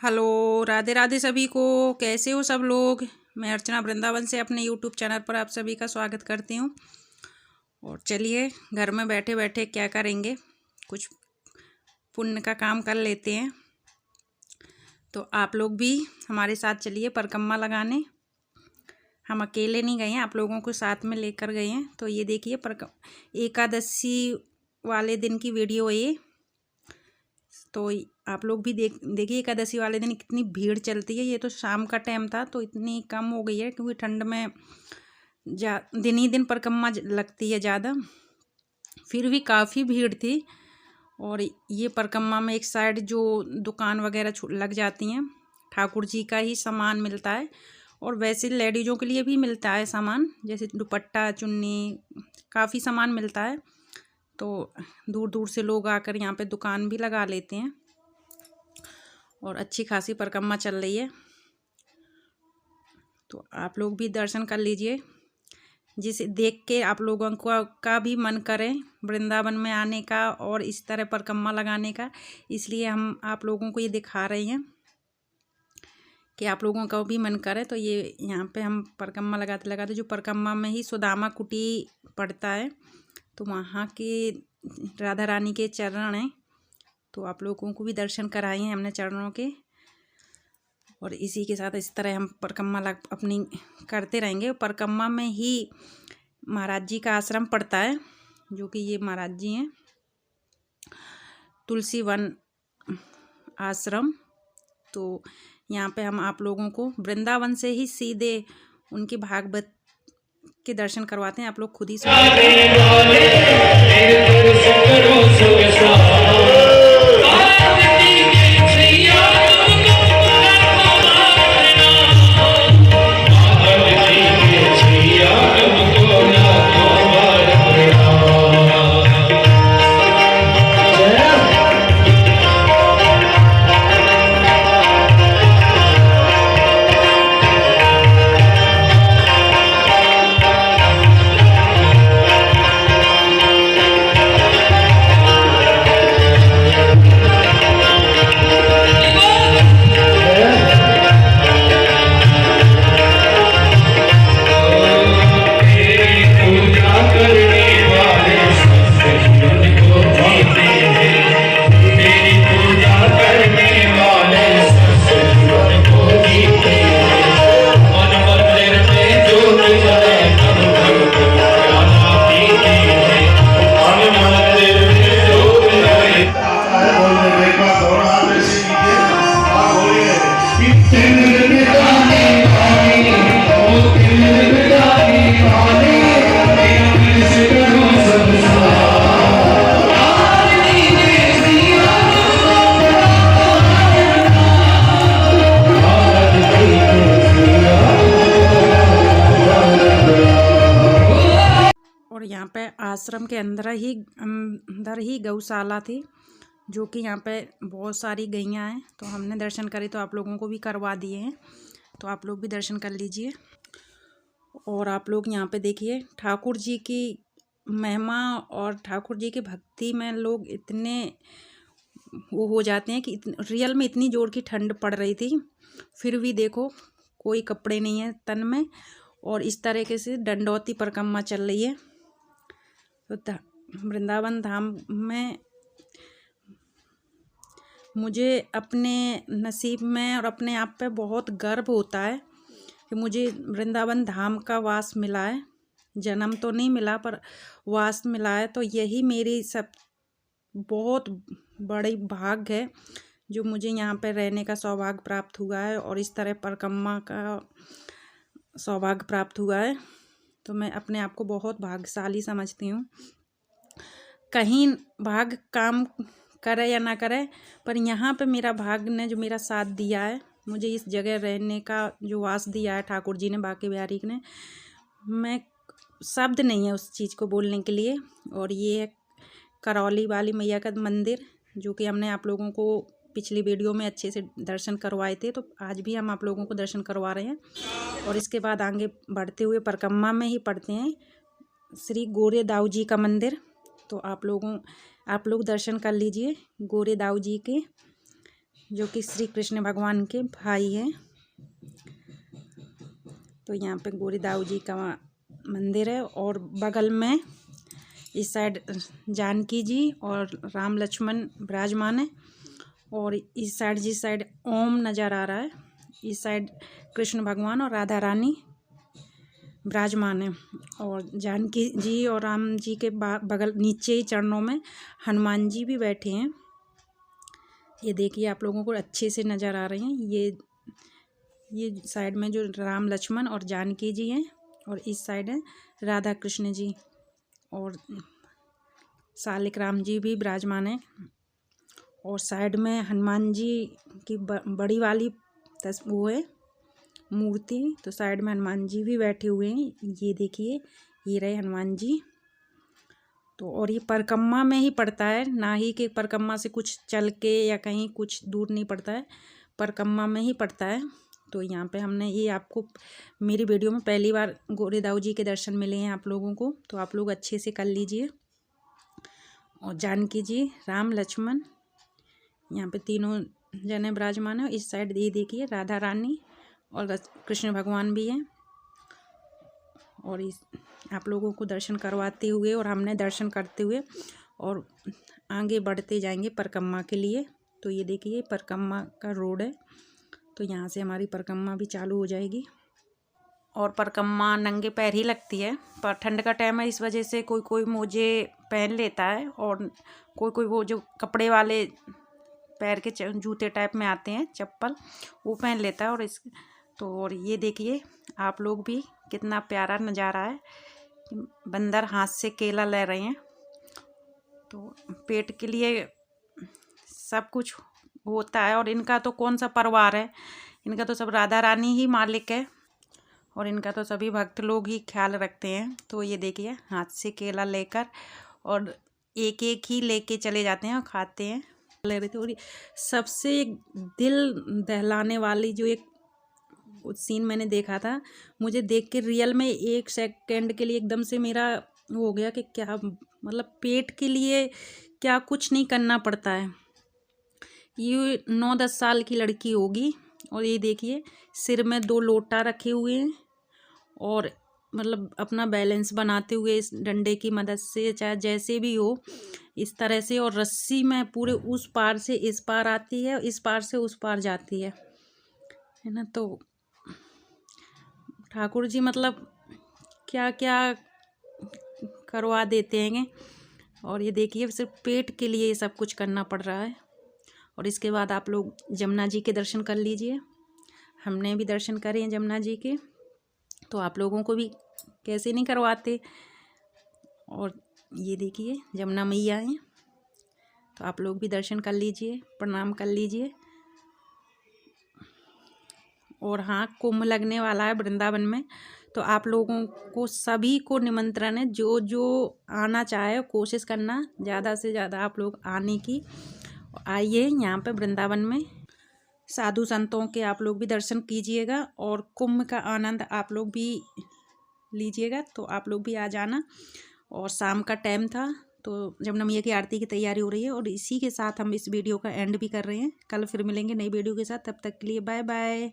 Hello, Radhe Radhe सभी को। कैसे हो सब लोग। मैं अर्चना वृंदावन से अपने यूट्यूब चैनल पर आप सभी का स्वागत करती हूँ। और चलिए, घर में बैठे बैठे क्या करेंगे, कुछ पुण्य का काम कर लेते हैं। तो आप लोग भी हमारे साथ चलिए परिक्रमा लगाने। हम अकेले नहीं गए हैं, आप लोगों को साथ में लेकर गए हैं। तो ये देखिए, एकादशी वाले दिन की वीडियो है ये। तो आप लोग भी देखिए एकादशी वाले दिन कितनी भीड़ चलती है। ये तो शाम का टाइम था तो इतनी कम हो गई है, क्योंकि ठंड में दिन ही दिन परिक्रमा लगती है ज़्यादा। फिर भी काफ़ी भीड़ थी। और ये परिक्रमा में एक साइड जो दुकान वगैरह लग जाती हैं, ठाकुर जी का ही सामान मिलता है। और वैसे लेडीज़ों के लिए भी मिलता है सामान, जैसे दुपट्टा, चुन्नी, काफ़ी सामान मिलता है। तो दूर दूर से लोग आकर यहाँ पे दुकान भी लगा लेते हैं। और अच्छी खासी परिक्रमा चल रही है, तो आप लोग भी दर्शन कर लीजिए। जिसे देख के आप लोगों का भी मन करे वृंदावन में आने का और इस तरह परिक्रमा लगाने का। इसलिए हम आप लोगों को ये दिखा रहे हैं कि आप लोगों का भी मन करे। तो ये यहाँ पे हम परिक्रमा लगाते लगाते, जो परिक्रमा में ही सुदामा कुटी पड़ता है, तो वहाँ के राधा रानी के चरण हैं। तो आप लोगों को भी दर्शन कराए हैं हमने चरणों के। और इसी के साथ इस तरह हम परिक्रमा अपनी करते रहेंगे। परिक्रमा में ही महाराज जी का आश्रम पड़ता है, जो कि ये महाराज जी हैं, तुलसी वन आश्रम। तो यहाँ पे हम आप लोगों को वृंदावन से ही सीधे उनके भागवत के दर्शन करवाते हैं। आप लोग खुद ही यहाँ पे आश्रम के अंदर ही गौशाला थी, जो कि यहाँ पे बहुत सारी गैयाँ हैं। तो हमने दर्शन करे, तो आप लोगों को भी करवा दिए हैं। तो आप लोग भी दर्शन कर लीजिए। और आप लोग यहाँ पे देखिए ठाकुर जी की महिमा और ठाकुर जी की भक्ति में लोग इतने वो हो जाते हैं कि रियल में इतनी जोर की ठंड पड़ रही थी, फिर भी देखो कोई कपड़े नहीं है तन में। और इस तरीके से दंडौती परिक्रमा चल रही है। तो वृंदावन धाम में मुझे अपने नसीब में और अपने आप पे बहुत गर्व होता है कि मुझे वृंदावन धाम का वास मिला है। जन्म तो नहीं मिला, पर वास मिला है। तो यही मेरी सब बहुत बड़ी भाग्य है, जो मुझे यहाँ पे रहने का सौभाग्य प्राप्त हुआ है और इस तरह परिक्रमा का सौभाग्य प्राप्त हुआ है। तो मैं अपने आप को बहुत भाग्यशाली समझती हूँ। कहीं भाग्य काम करे या ना करे, पर यहाँ पे मेरा भाग्य ने जो मेरा साथ दिया है, मुझे इस जगह रहने का जो वास दिया है ठाकुर जी ने, बांके बिहारी ने, मैं शब्द नहीं है उस चीज़ को बोलने के लिए। और ये है करौली वाली मैया का मंदिर, जो कि हमने आप लोगों को पिछली वीडियो में अच्छे से दर्शन करवाए थे। तो आज भी हम आप लोगों को दर्शन करवा रहे हैं। और इसके बाद आगे बढ़ते हुए परिक्रमा में ही पढ़ते हैं श्री गोरे दाऊ जी का मंदिर। तो आप लोग दर्शन कर लीजिए गोरे दाऊ जी के। जो कि श्री कृष्ण भगवान के भाई हैं। तो यहाँ पे गोरीदाऊ जी का मंदिर है और बगल में इस साइड जानकी जी और राम लक्ष्मण विराजमान है और इस साइड जिस साइड ओम नज़र आ रहा है इस साइड कृष्ण भगवान और राधा रानी विराजमान है। और जानकी जी और राम जी के बगल नीचे ही चरणों में हनुमान जी भी बैठे हैं। ये देखिए आप लोगों को अच्छे से नज़र आ रहे हैं। ये साइड में जो राम लक्ष्मण और जानकी जी हैं और इस साइड है राधा कृष्ण जी और सालिक राम जी भी विराजमान है। और साइड में हनुमान जी की बड़ी वाली वो है मूर्ति, तो साइड में हनुमान जी भी बैठे हुए हैं। ये देखिए ये रहे हनुमान जी। तो और ये परिक्रमा में ही पड़ता है, ना ही कि परिक्रमा से कुछ चल के या कहीं कुछ दूर नहीं पड़ता है, परिक्रमा में ही पड़ता है। तो यहाँ पे हमने ये आपको मेरी वीडियो में पहली बार गोरीदाऊ जी के दर्शन मिले हैं आप लोगों को, तो आप लोग अच्छे से कर लीजिए। और जानकी जी राम लक्ष्मण यहाँ पे तीनों जने विराजमान है। इस साइड ये देखिए राधा रानी और कृष्ण भगवान भी हैं। और इस आप लोगों को दर्शन करवाते हुए और हमने दर्शन करते हुए और आगे बढ़ते जाएंगे परिक्रमा के लिए। तो ये देखिए परिक्रमा का रोड है, तो यहाँ से हमारी परिक्रमा भी चालू हो जाएगी। और परिक्रमा नंगे पैर ही लगती है, पर ठंड का टाइम है इस वजह से कोई कोई मोजे पहन लेता है और कोई कोई वो जो कपड़े वाले पैर के जूते टाइप में आते हैं चप्पल वो पहन लेता है। और ये देखिए आप लोग भी कितना प्यारा नज़ारा है, बंदर हाथ से केला ले रहे हैं। तो पेट के लिए सब कुछ होता है और इनका तो कौन सा परिवार है, इनका तो सब राधा रानी ही मालिक है और इनका तो सभी भक्त लोग ही ख्याल रखते हैं। तो ये देखिए हाथ से केला लेकर और एक एक ही लेके चले जाते हैं और खाते हैं ले रहे थे। और सबसे दिल दहलाने वाली जो एक सीन मैंने देखा था, मुझे देख के रियल में एक सेकंड के लिए एकदम से मेरा हो गया कि क्या मतलब पेट के लिए क्या कुछ नहीं करना पड़ता है। ये 9-10 साल की लड़की होगी और ये देखिए सिर में 2 लोटा रखे हुए हैं और मतलब अपना बैलेंस बनाते हुए इस डंडे की मदद से चाहे जैसे भी हो इस तरह से, और रस्सी में पूरे उस पार से इस पार आती है, इस पार से उस पार जाती है ना। तो ठाकुर जी मतलब क्या क्या करवा देते हैं। और ये देखिए सिर्फ पेट के लिए ये सब कुछ करना पड़ रहा है। और इसके बाद आप लोग जमुना जी के दर्शन कर लीजिए। हमने भी दर्शन करे हैं जमुना जी के, तो आप लोगों को भी कैसे नहीं करवाते। और ये देखिए जमुना मैया हैं, तो आप लोग भी दर्शन कर लीजिए, प्रणाम कर लीजिए। और हाँ कुंभ लगने वाला है वृंदावन में, तो आप लोगों को सभी को निमंत्रण है, जो जो आना चाहे कोशिश करना ज़्यादा से ज़्यादा आप लोग आने की। आइए यहाँ पे वृंदावन में साधु संतों के आप लोग भी दर्शन कीजिएगा और कुंभ का आनंद आप लोग भी लीजिएगा। तो आप लोग भी आ जाना। और शाम का टाइम था तो जमुना मैया की आरती की तैयारी हो रही है। और इसी के साथ हम इस वीडियो का एंड भी कर रहे हैं। कल फिर मिलेंगे नई वीडियो के साथ, तब तक के लिए बाय बाय।